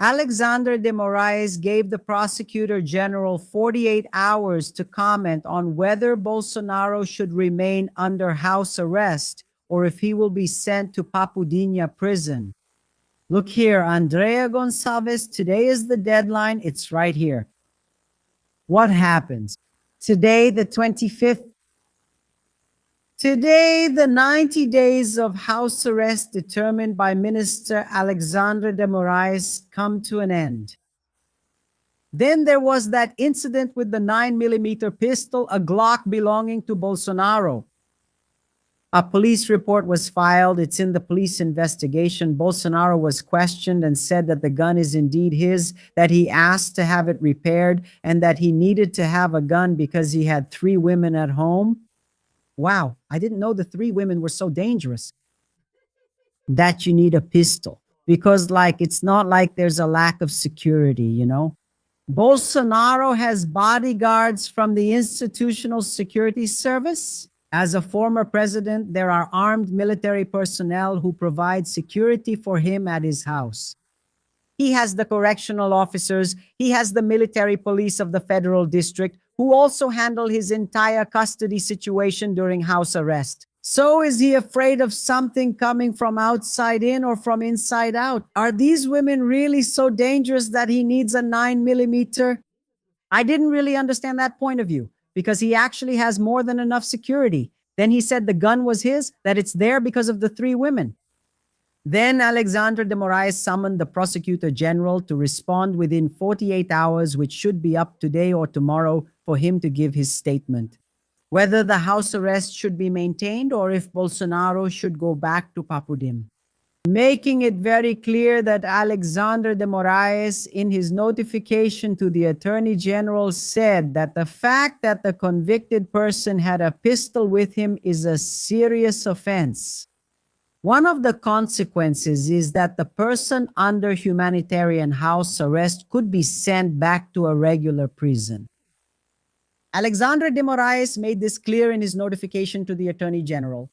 Alexander de Moraes gave the prosecutor general 48 hours to comment on whether Bolsonaro should remain under house arrest or if he will be sent to Papudinha prison. Look here, Andrea Gonçalves, today is the deadline. It's right here. What happens? Today, the 25th. Today, the 90 days of house arrest determined by Minister Alexandre de Moraes come to an end. Then there was that incident with the 9mm pistol, a Glock belonging to Bolsonaro. A police report was filed. It's in the police investigation. Bolsonaro was questioned and said that the gun is indeed his, that he asked to have it repaired, and that he needed to have a gun because he had 3 women at home. Wow, I didn't know the 3 women were so dangerous. That you need a pistol. Because, it's not like there's a lack of security, you know? Bolsonaro has bodyguards from the Institutional Security Service. As a former president, there are armed military personnel who provide security for him at his house. He has the correctional officers. He has the military police of the federal district who also handle his entire custody situation during house arrest. So is he afraid of something coming from outside in or from inside out? Are these women really so dangerous that he needs a 9mm? I didn't really understand that point of view because he actually has more than enough security. Then he said the gun was his, that it's there because of the 3 women. Then Alexandre de Moraes summoned the prosecutor general to respond within 48 hours, which should be up today or tomorrow, for him to give his statement. Whether the house arrest should be maintained or if Bolsonaro should go back to Papudinha. Making it very clear that Alexandre de Moraes, in his notification to the Attorney General, said that the fact that the convicted person had a pistol with him is a serious offense. One of the consequences is that the person under humanitarian house arrest could be sent back to a regular prison. Alexandre de Moraes made this clear in his notification to the Attorney General,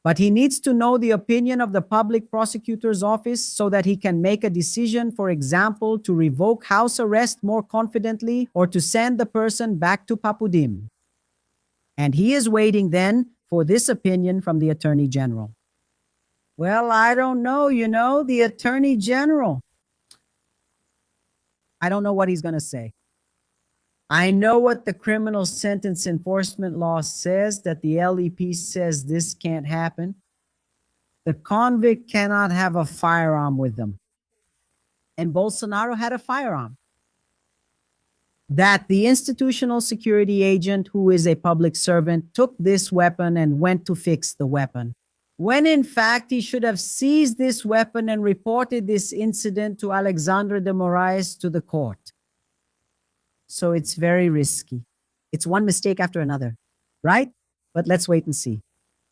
but he needs to know the opinion of the Public Prosecutor's Office so that he can make a decision, for example, to revoke house arrest more confidently or to send the person back to Papudinha. And he is waiting then for this opinion from the Attorney General. Well, I don't know, the Attorney General. I don't know what he's going to say. I know what the criminal sentence enforcement law says, that the LEP says this can't happen. The convict cannot have a firearm with them. And Bolsonaro had a firearm. That the institutional security agent, who is a public servant, took this weapon and went to fix the weapon, when in fact he should have seized this weapon and reported this incident to Alexandre de Moraes to the court. So it's very risky. It's one mistake after another, right? But let's wait and see.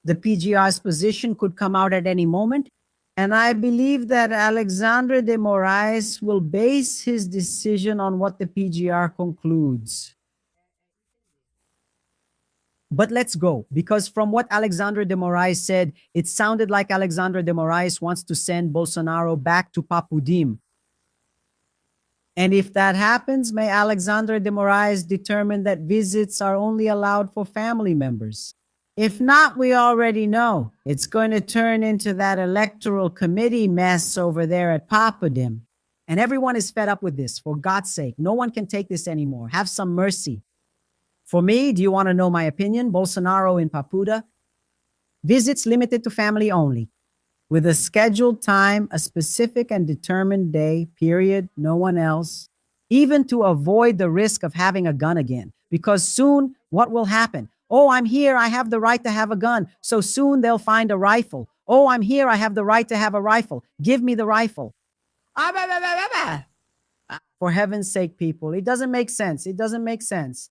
The PGR's position could come out at any moment, and I believe that Alexandre de Moraes will base his decision on what the PGR concludes. But let's go, because from what Alexandre de Moraes said, it sounded like Alexandre de Moraes wants to send Bolsonaro back to Papudinha. And if that happens, may Alexandre de Moraes determine that visits are only allowed for family members. If not, we already know it's going to turn into that electoral committee mess over there at Papudinha. And everyone is fed up with this, for God's sake. No one can take this anymore. Have some mercy. For me, do you want to know my opinion? Bolsonaro in Papudinha. Visits limited to family only. With a scheduled time, a specific and determined day, period, no one else. Even to avoid the risk of having a gun again. Because soon, what will happen? Oh, I'm here, I have the right to have a gun. So soon they'll find a rifle. Oh, I'm here, I have the right to have a rifle. Give me the rifle. For heaven's sake, people, it doesn't make sense. It doesn't make sense.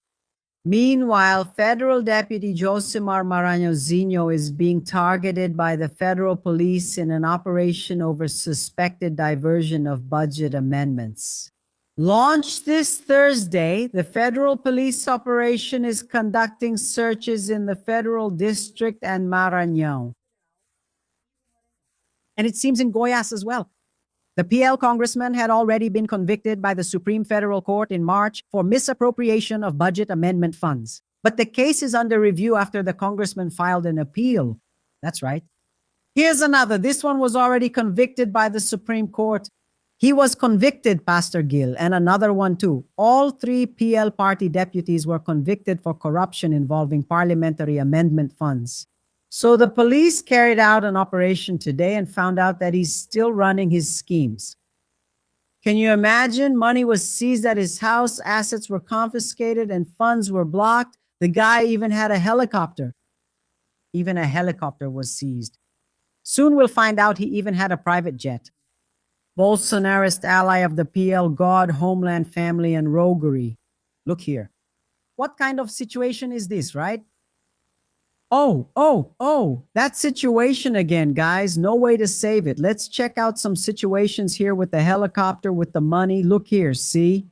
Meanwhile, Federal Deputy Josimar Maranhãozinho is being targeted by the federal police in an operation over suspected diversion of budget amendments. Launched this Thursday, the federal police operation is conducting searches in the federal district and Maranhão. And it seems in Goiás as well. The PL congressman had already been convicted by the Supreme Federal Court in March for misappropriation of budget amendment funds. But the case is under review after the congressman filed an appeal. That's right. Here's another. This one was already convicted by the Supreme Court. He was convicted, Pastor Gill, and another one too. All three PL party deputies were convicted for corruption involving parliamentary amendment funds. So the police carried out an operation today and found out that he's still running his schemes. Can you imagine? Money was seized at his house, assets were confiscated, and funds were blocked. The guy even had a helicopter. Even a helicopter was seized. Soon we'll find out he even had a private jet. Bolsonarist ally of the PL, God, Homeland, Family, and Roguery. Look here. What kind of situation is this, right? Oh, that situation again, guys. No way to save it. Let's check out some situations here with the helicopter, with the money. Look here, see?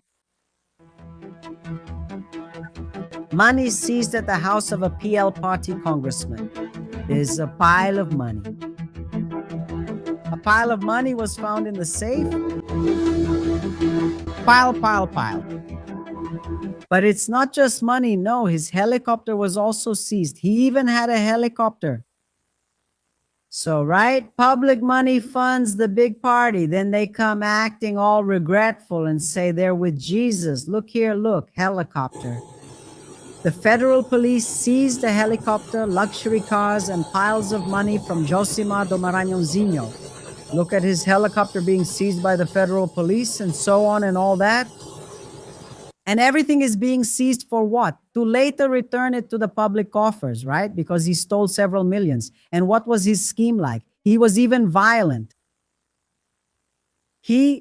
Money seized at the house of a PL party congressman. There's a pile of money. A pile of money was found in the safe. Pile. But it's not just money, no, his helicopter was also seized. He even had a helicopter. So, right, public money funds the big party. Then they come acting all regretful and say they're with Jesus. Look here, look, helicopter. The federal police seized a helicopter, luxury cars, and piles of money from Josimar do Maranhãozinho. Look at his helicopter being seized by the federal police and so on and all that. And everything is being seized for what? To later return it to the public coffers, right? Because he stole several millions. And what was his scheme like? He was even violent.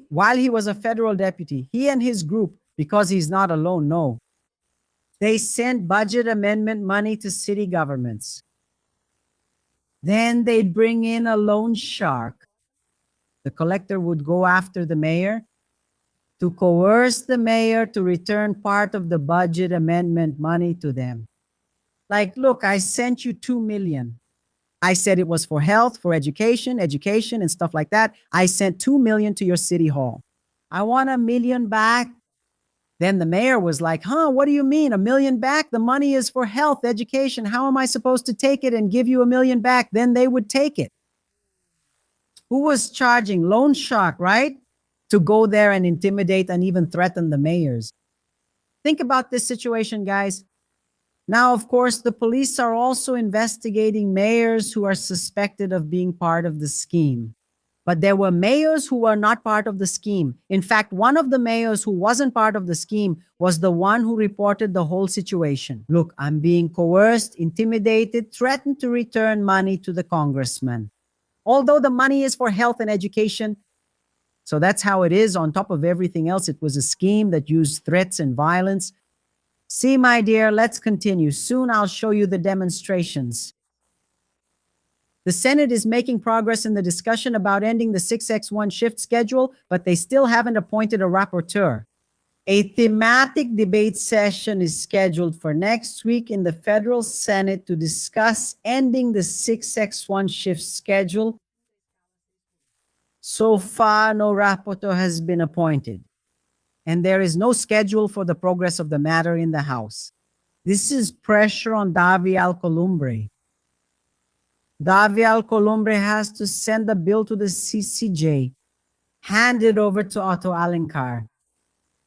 While he was a federal deputy, he and his group, because he's not alone, no, they sent budget amendment money to city governments. Then they'd bring in a loan shark. The collector would go after the mayor to coerce the mayor to return part of the budget amendment money to them. Like, look, I sent you 2 million. I said it was for health, for education, and stuff like that. I sent 2 million to your city hall. I want 1 million back. Then the mayor was like, what do you mean, 1 million back? The money is for health, education. How am I supposed to take it and give you 1 million back? Then they would take it. Who was charging? Loan shark, right? To go there and intimidate and even threaten the mayors. Think about this situation, guys. Now, of course, the police are also investigating mayors who are suspected of being part of the scheme. But there were mayors who were not part of the scheme. In fact, one of the mayors who wasn't part of the scheme was the one who reported the whole situation. Look, I'm being coerced, intimidated, threatened to return money to the congressman. Although the money is for health and education, so that's how it is. On top of everything else, it was a scheme that used threats and violence. See, my dear, let's continue. Soon I'll show you the demonstrations. The Senate is making progress in the discussion about ending the 6x1 shift schedule, but they still haven't appointed a rapporteur. A thematic debate session is scheduled for next week in the Federal Senate to discuss ending the 6x1 shift schedule. So far, no rapporteur has been appointed, and there is no schedule for the progress of the matter in the House. This is pressure on Davi Alcolumbre. Davi Alcolumbre has to send the bill to the CCJ, hand it over to Otto Alencar.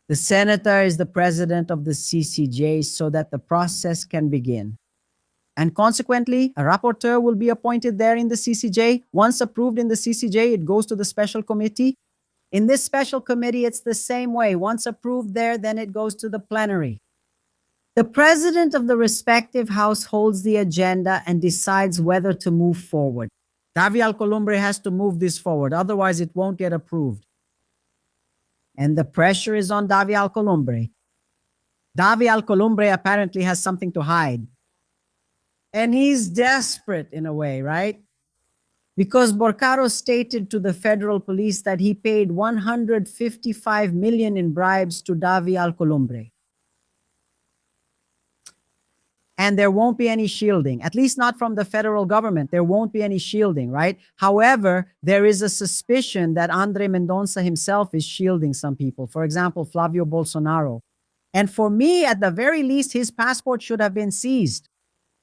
The senator is the president of the CCJ so that the process can begin. And consequently, a rapporteur will be appointed there in the CCJ. Once approved in the CCJ, it goes to the special committee. In this special committee, it's the same way. Once approved there, then it goes to the plenary. The president of the respective house holds the agenda and decides whether to move forward. Davi Alcolumbre has to move this forward, otherwise it won't get approved. And the pressure is on Davi Alcolumbre. Davi Alcolumbre apparently has something to hide. And he's desperate in a way, right? Because Borcaro stated to the federal police that he paid 155 million in bribes to Davi Alcolumbre. and there won't be any shielding, at least not from the federal government. There won't be any shielding, right? However, there is a suspicion that Andre Mendonça himself is shielding some people. For example, Flavio Bolsonaro. And for me, at the very least, his passport should have been seized.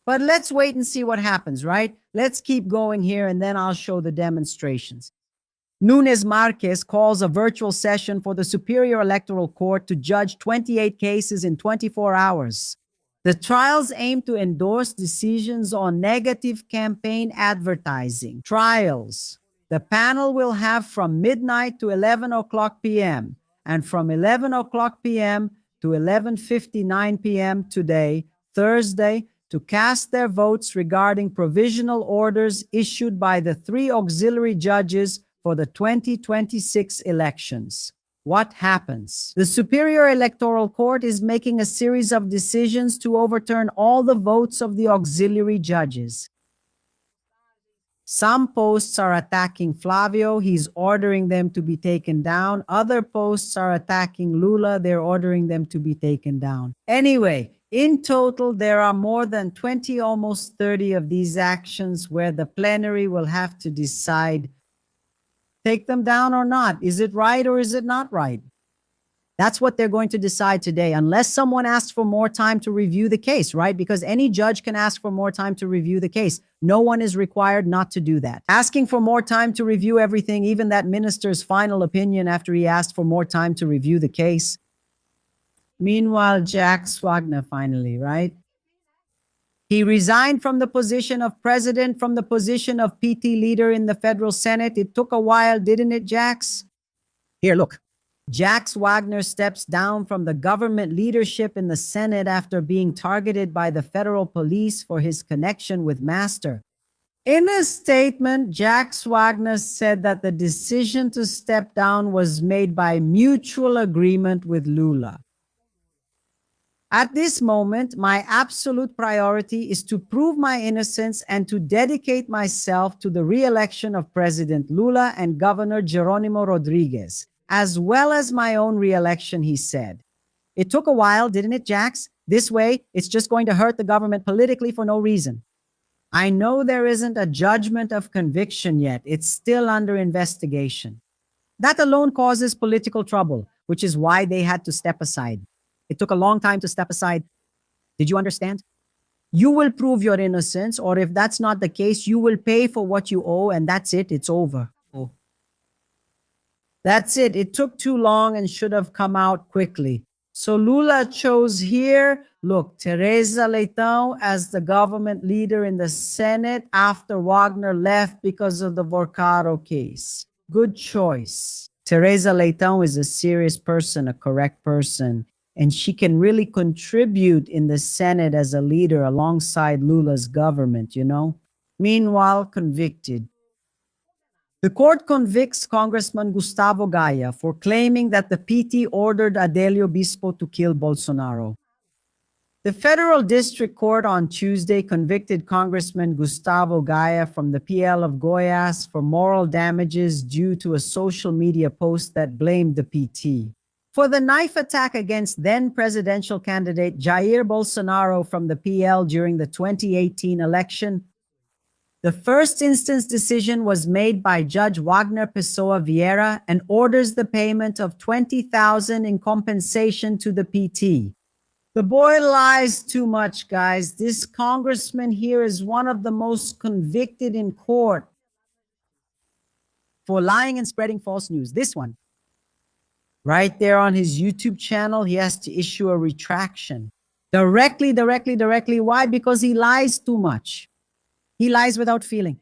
But let's wait and see what happens, right? Let's keep going here, and then I'll show the demonstrations. Nunes Marquez calls a virtual session for the Superior Electoral Court to judge 28 cases in 24 hours. The trials aim to endorse decisions on negative campaign advertising. Trials. The panel will have from midnight to 11 o'clock p.m. and from 11 o'clock p.m. to 11:59 p.m. today, Thursday, to cast their votes regarding provisional orders issued by the 3 auxiliary judges for the 2026 elections. What happens? The Superior Electoral Court is making a series of decisions to overturn all the votes of the auxiliary judges. Some posts are attacking Flavio. He's ordering them to be taken down. Other posts are attacking Lula. They're ordering them to be taken down. Anyway, in total, there are more than 20, almost 30 of these actions where the plenary will have to decide, take them down or not. Is it right or is it not right? That's what they're going to decide today, unless someone asks for more time to review the case, right? Because any judge can ask for more time to review the case. No one is required not to do that. Asking for more time to review everything, even that minister's final opinion after he asked for more time to review the case. Meanwhile, Jack Wagner finally, right? He resigned from the position of president, from the position of PT leader in the federal Senate. It took a while, didn't it, Jax? Here, look. Jax Wagner steps down from the government leadership in the Senate after being targeted by the federal police for his connection with Master. In a statement, Jax Wagner said that the decision to step down was made by mutual agreement with Lula. At this moment, my absolute priority is to prove my innocence and to dedicate myself to the re-election of President Lula and Governor Jeronimo Rodriguez, as well as my own re-election, he said. It took a while, didn't it, Jax? This way, it's just going to hurt the government politically for no reason. I know there isn't a judgment of conviction yet. It's still under investigation. That alone causes political trouble, which is why they had to step aside. It took a long time to step aside. Did you understand? You will prove your innocence, or if that's not the case, you will pay for what you owe, and that's it. It's over. Oh. That's it. It took too long and should have come out quickly. So Lula chose here, look, Teresa Leitão as the government leader in the Senate after Wagner left because of the Vorcaro case. Good choice. Teresa Leitão is a serious person, a correct person, and she can really contribute in the Senate as a leader alongside Lula's government, you know? Meanwhile, convicted. The court convicts Congressman Gustavo Gaya for claiming that the PT ordered Adelio Bispo to kill Bolsonaro. The Federal District Court on Tuesday convicted Congressman Gustavo Gaya from the PL of Goiás for moral damages due to a social media post that blamed the PT for the knife attack against then presidential candidate Jair Bolsonaro from the PL during the 2018 election. The first instance decision was made by Judge Wagner Pessoa Vieira and orders the payment of $20,000 in compensation to the PT. The boy lies too much, guys. This congressman here is one of the most convicted in court for lying and spreading false news. This one, right there on his YouTube channel, he has to issue a retraction. Directly. Why? Because he lies too much. He lies without feeling.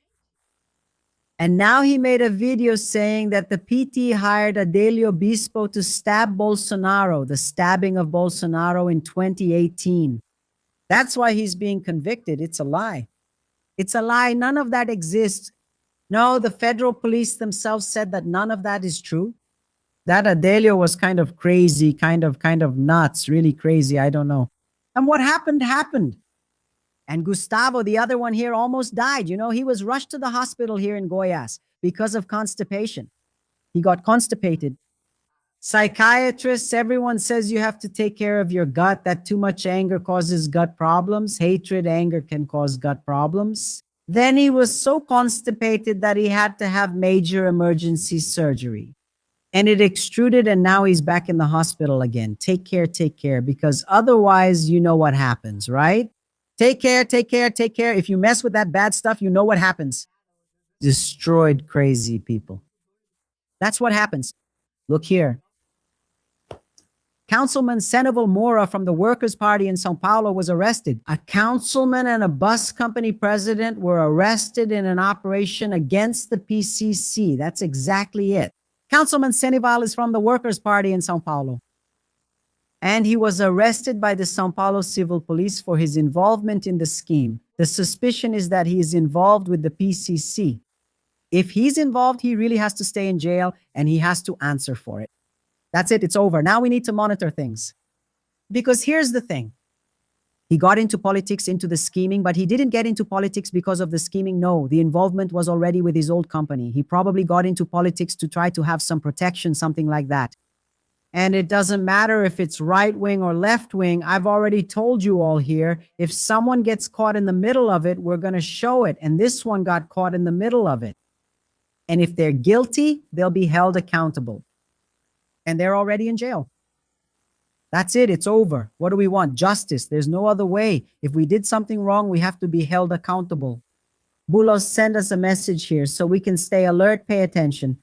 And now he made a video saying that the PT hired Adelio Bispo to stab Bolsonaro, the stabbing of Bolsonaro in 2018. That's why he's being convicted. It's a lie. It's a lie. None of that exists. No, the federal police themselves said that none of that is true. That Adelio was kind of crazy, kind of nuts, really crazy. I don't know. And what happened, happened. And Gustavo, the other one here, almost died. You know, he was rushed to the hospital here in Goiás because of constipation. He got constipated. Psychiatrists, everyone says you have to take care of your gut, that too much anger causes gut problems. Hatred, anger can cause gut problems. Then he was so constipated that he had to have major emergency surgery. And it extruded, and now he's back in the hospital again. Take care, because otherwise you know what happens, right? Take care. If you mess with that bad stuff, you know what happens. Destroyed crazy people. That's what happens. Look here. Councilman Sandoval Moura from the Workers' Party in Sao Paulo was arrested. A councilman and a bus company president were arrested in an operation against the PCC. That's exactly it. Councilman Sandoval is from the Workers' Party in Sao Paulo. And he was arrested by the Sao Paulo Civil Police for his involvement in the scheme. The suspicion is that he is involved with the PCC. If he's involved, he really has to stay in jail and he has to answer for it. That's it. It's over. Now we need to monitor things. Because here's the thing. He got into politics, into the scheming, but he didn't get into politics because of the scheming. No, the involvement was already with his old company. He probably got into politics to try to have some protection, something like that. And it doesn't matter if it's right wing or left wing. I've already told you all here, if someone gets caught in the middle of it, we're going to show it. And this one got caught in the middle of it. And if they're guilty, they'll be held accountable. And they're already in jail. That's it. It's over. What do we want? Justice. There's no other way. If we did something wrong, we have to be held accountable. Bulos, send us a message here so we can stay alert, pay attention.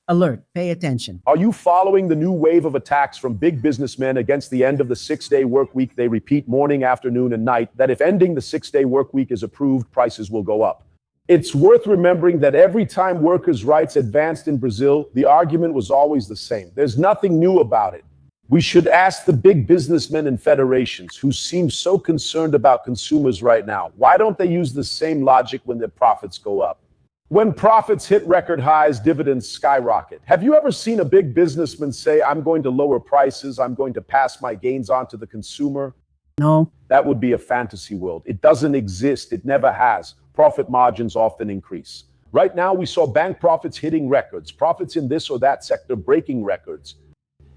Alert, pay attention. Are you following the new wave of attacks from big businessmen against the end of the 6-day work week? They repeat morning, afternoon, and night that if ending the 6-day work week is approved, prices will go up. It's worth remembering that every time workers' rights advanced in Brazil, the argument was always the same. There's nothing new about it. We should ask the big businessmen and federations who seem so concerned about consumers right now, why don't they use the same logic when their profits go up? When profits hit record highs, dividends skyrocket. Have you ever seen a big businessman say, I'm going to lower prices, I'm going to pass my gains on to the consumer? No. That would be a fantasy world. It doesn't exist. It never has. Profit margins often increase. Right now, we saw bank profits hitting records, profits in this or that sector breaking records.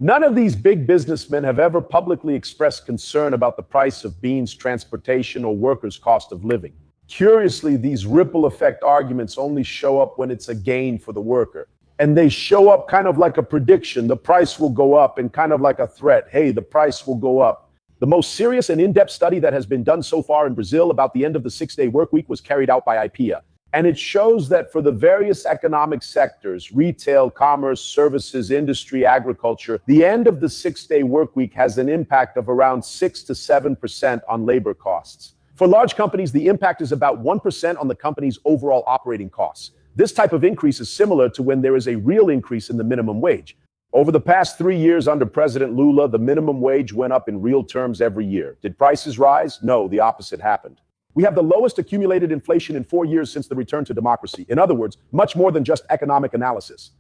None of these big businessmen have ever publicly expressed concern about the price of beans, transportation, or workers' cost of living. Curiously, these ripple effect arguments only show up when it's a gain for the worker. And they show up kind of like a prediction, the price will go up, and kind of like a threat, hey, the price will go up. The most serious and in-depth study that has been done so far in Brazil about the end of the 6-day work week was carried out by IPEA. And it shows that for the various economic sectors, retail, commerce, services, industry, agriculture, the end of the 6-day work week has an impact of around 6 to 7% on labor costs. For large companies, the impact is about 1% on the company's overall operating costs. This type of increase is similar to when there is a real increase in the minimum wage. Over the past 3 years under President Lula, the minimum wage went up in real terms every year. Did prices rise? No, the opposite happened. We have the lowest accumulated inflation in 4 years since the return to democracy. In other words, much more than just economic analysis.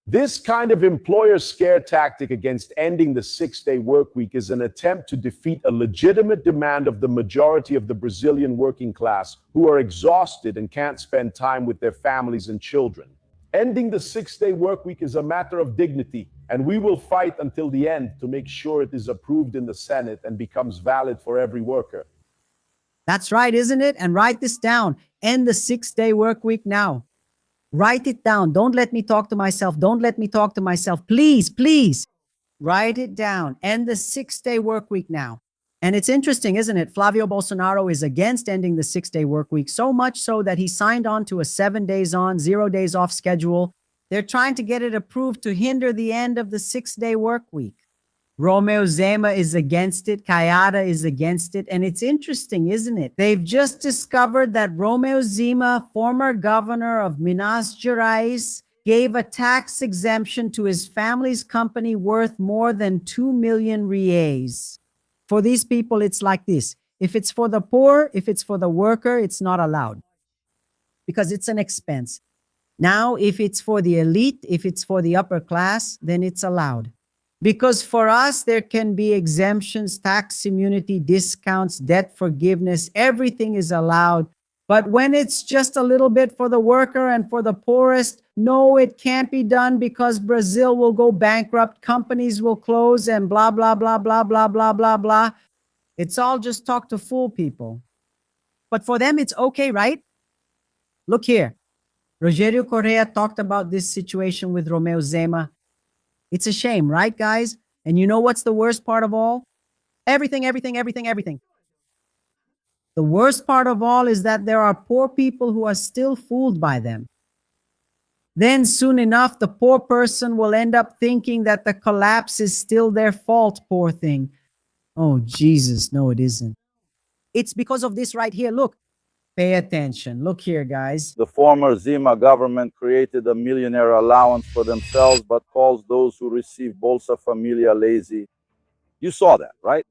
This kind of employer scare tactic against ending the 6-day work week is an attempt to defeat a legitimate demand of the majority of the Brazilian working class who are exhausted and can't spend time with their families and children. Ending the 6-day work week is a matter of dignity, and we will fight until the end to make sure it is approved in the Senate and becomes valid for every worker. That's right, isn't it? And write this down. End the 6-day work week now. Write it down. Don't let me talk to myself. Don't let me talk to myself. Please, please. Write it down. End the 6-day work week now. And it's interesting, isn't it? Flavio Bolsonaro is against ending the 6-day work week, so much so that he signed on to a 7 days on, 0 days off schedule. They're trying to get it approved to hinder the end of the 6-day work week. Romeu Zema is against it. Kayada is against it. And it's interesting, isn't it? They've just discovered that Romeu Zema, former governor of Minas Gerais, gave a tax exemption to his family's company worth more than 2 million reais. For these people, it's like this. If it's for the poor, if it's for the worker, it's not allowed because it's an expense. Now, if it's for the elite, if it's for the upper class, then it's allowed. Because for us, there can be exemptions, tax immunity, discounts, debt forgiveness. Everything is allowed. But when it's just a little bit for the worker and for the poorest, no, it can't be done because Brazil will go bankrupt, companies will close, and blah, blah, blah, blah, blah, blah, blah, blah. It's all just talk to fool people. But for them, it's okay, right? Look here. Rogério Correa talked about this situation with Romeu Zema. It's a shame, right, guys? And you know what's the worst part of all? Everything. The worst part of all is that there are poor people who are still fooled by them. Then soon enough, the poor person will end up thinking that the collapse is still their fault, poor thing. Oh, Jesus, no, it isn't. It's because of this right here. Look, pay attention. Look here, guys. The former Zema government created a millionaire allowance for themselves, but calls those who receive Bolsa Familia lazy. You saw that, right?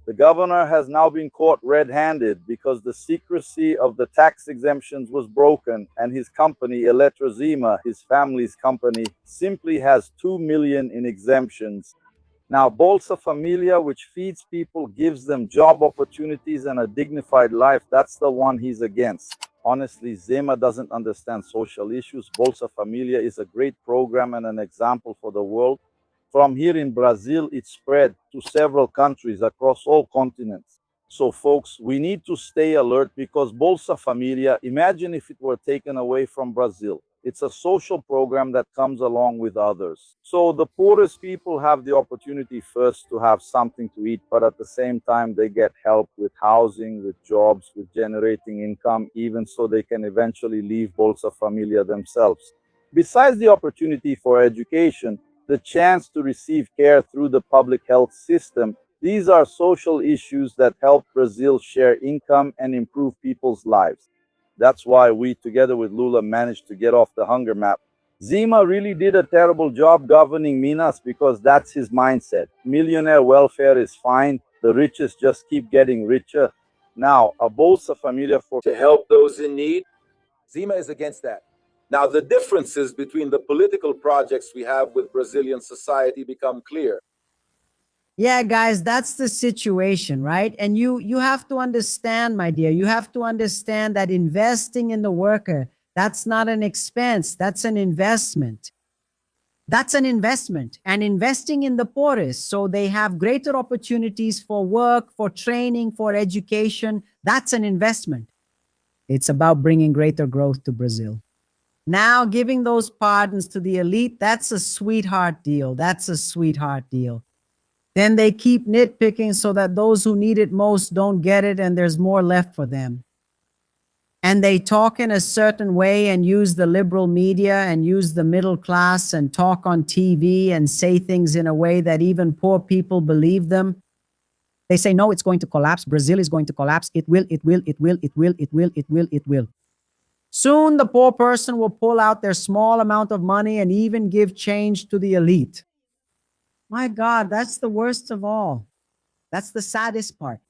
The governor has now been caught red-handed because the secrecy of the tax exemptions was broken, and his company, Eletrozima, his family's company, simply has 2 million in exemptions. Now, Bolsa Familia, which feeds people, gives them job opportunities and a dignified life, that's the one he's against. Honestly, Zema doesn't understand social issues. Bolsa Familia is a great program and an example for the world. From here in Brazil, it spread to several countries across all continents. So, folks, we need to stay alert because Bolsa Familia, imagine if it were taken away from Brazil. It's a social program that comes along with others. So the poorest people have the opportunity first to have something to eat, but at the same time, they get help with housing, with jobs, with generating income, even so they can eventually leave Bolsa Familia themselves. Besides the opportunity for education, the chance to receive care through the public health system, these are social issues that help Brazil share income and improve people's lives. That's why we, together with Lula, managed to get off the hunger map. Zema really did a terrible job governing Minas because that's his mindset. Millionaire welfare is fine. The richest just keep getting richer. Now, a Bolsa Familia to help those in need. Zema is against that. Now, the differences between the political projects we have with Brazilian society become clear. Yeah, guys, that's the situation, right? And you have to understand, my dear, you have to understand that investing in the worker, that's not an expense, that's an investment. That's an investment. And investing in the poorest, so they have greater opportunities for work, for training, for education, that's an investment. It's about bringing greater growth to Brazil. Now, giving those pardons to the elite, that's a sweetheart deal. That's a sweetheart deal. Then they keep nitpicking so that those who need it most don't get it and there's more left for them. And they talk in a certain way and use the liberal media and use the middle class and talk on TV and say things in a way that even poor people believe them. They say, no, it's going to collapse. Brazil is going to collapse. It will. Soon the poor person will pull out their small amount of money and even give change to the elite. My God, that's the worst of all. That's the saddest part.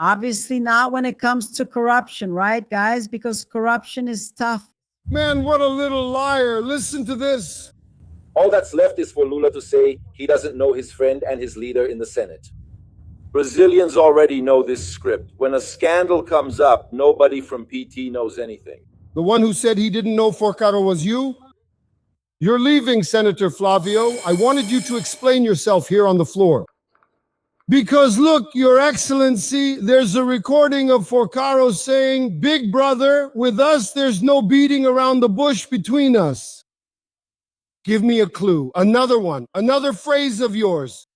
Obviously not when it comes to corruption, right, guys? Because corruption is tough. Man, what a little liar. Listen to this. All that's left is for Lula to say he doesn't know his friend and his leader in the Senate. Brazilians already know this script. When a scandal comes up, nobody from PT knows anything. The one who said he didn't know Forcaro was you? You're leaving, Senator Flavio. I wanted you to explain yourself here on the floor. Because look, Your Excellency, there's a recording of Forcaro saying, "Big brother, with us there's no beating around the bush between us." Give me a clue. Another one. Another phrase of yours.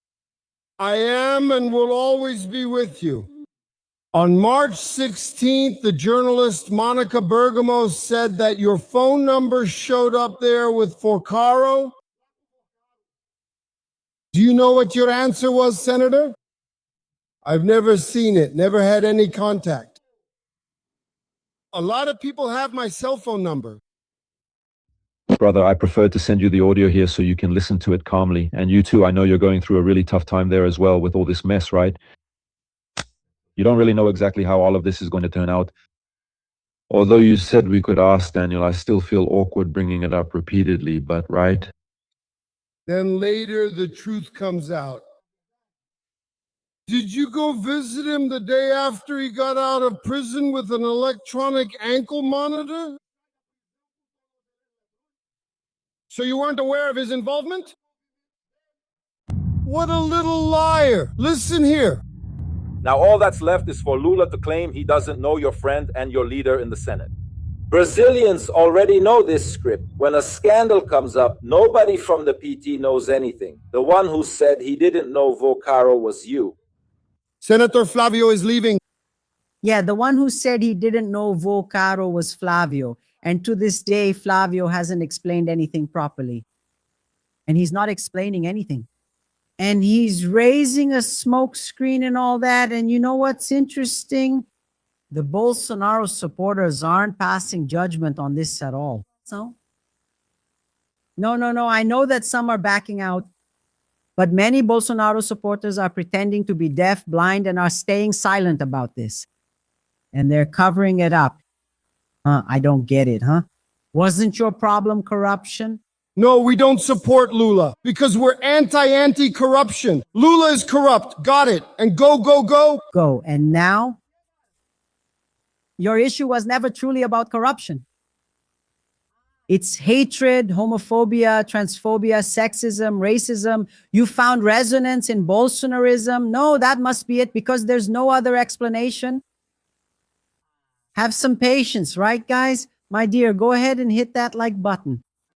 I am and will always be with you. On March 16th, the journalist Monica Bergamo said that your phone number showed up there with Forcaro. Do you know what your answer was, Senator? I've never seen it, never had any contact. A lot of people have my cell phone number. Brother, I prefer to send you the audio here so you can listen to it calmly. And you too, I know you're going through a really tough time there as well with all this mess, right? You don't really know exactly how all of this is going to turn out. Although you said we could ask, Daniel, I still feel awkward bringing it up repeatedly, but right? Then later the truth comes out. Did you go visit him the day after he got out of prison with an electronic ankle monitor? So you weren't aware of his involvement? What a little liar. Listen here. Now all that's left is for Lula to claim he doesn't know your friend and your leader in the Senate. Brazilians already know this script. When a scandal comes up, nobody from the PT knows anything. The one who said he didn't know Vocaro was you. Senator Flavio is leaving. Yeah, the one who said he didn't know Vocaro was Flavio. And to this day, Flavio hasn't explained anything properly. And he's not explaining anything. And he's raising a smoke screen and all that. And you know what's interesting? The Bolsonaro supporters aren't passing judgment on this at all. So, no. I know that some are backing out. But many Bolsonaro supporters are pretending to be deaf, blind, and are staying silent about this. And they're covering it up. I don't get it, huh? Wasn't your problem corruption? No, we don't support Lula because we're anti-corruption. Lula is corrupt. Got it. And go. Go. And now? Your issue was never truly about corruption. It's hatred, homophobia, transphobia, sexism, racism. You found resonance in Bolsonarism. No, that must be it because there's no other explanation. Have some patience, right, guys? My dear, go ahead and hit that like button.